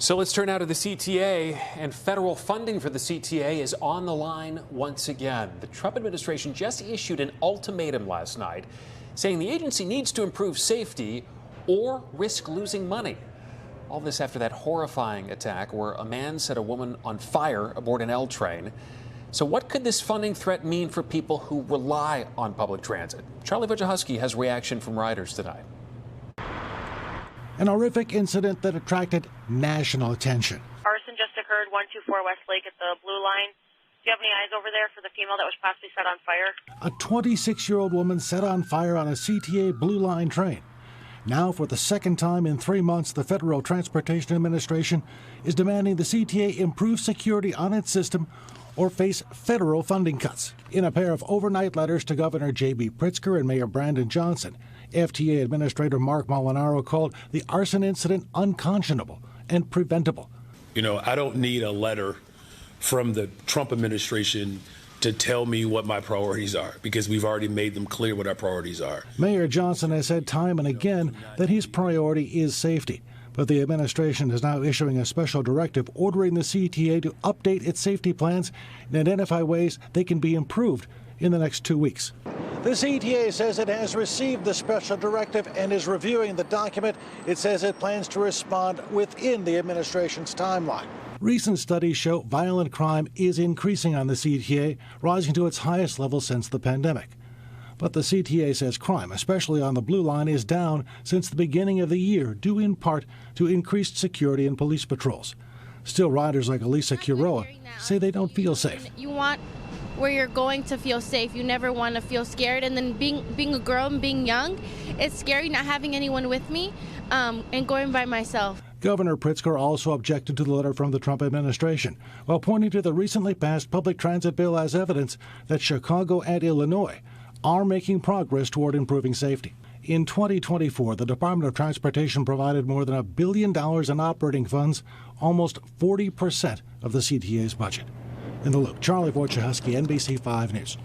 So let's turn now to the CTA, and federal funding for the CTA is on the line once again. The Trump administration just issued an ultimatum last night saying the agency needs to improve safety or risk losing money. All this after that horrifying attack where a man set a woman on fire aboard an L train. So what could this funding threat mean for people who rely on public transit? Charlie Wojciechowski has reaction from riders tonight. An horrific incident that attracted national attention. Arson just occurred, 124 Westlake at the Blue Line. Do you have any eyes over there for the female that was possibly set on fire? A 26-year-old woman set on fire on a CTA Blue Line train. Now, for the second time in 3 months, the Federal Transportation Administration is demanding the CTA improve security on its system or face federal funding cuts. In a pair of overnight letters to Governor J.B. Pritzker and Mayor Brandon Johnson, FTA Administrator Mark Molinaro called the arson incident unconscionable and preventable. You know, I don't need a letter from the Trump administration to tell me what my priorities are, because we've already made them clear what our priorities are. Mayor Johnson has said time and again that his priority is safety. But the administration is now issuing a special directive ordering the CTA to update its safety plans and identify ways they can be improved in the next 2 weeks. The CTA says it has received the special directive and is reviewing the document. It says it plans to respond within the administration's timeline. Recent studies show violent crime is increasing on the CTA, rising to its highest level since the pandemic. But the CTA says crime, especially on the Blue Line, is down since the beginning of the year, due in part to increased security and police patrols. Still, riders like Elisa Quiroa say they don't feel safe. You want where you're going to feel safe. You never want to feel scared. And then being a girl and being young, it's scary not having anyone with me and going by myself. Governor Pritzker also objected to the letter from the Trump administration, while pointing to the recently passed public transit bill as evidence that Chicago and Illinois are making progress toward improving safety. In 2024, the Department of Transportation provided more than $1 billion in operating funds, almost 40% of the CTA's budget. In the Loop, Charlie Wojciechowski, NBC 5 News.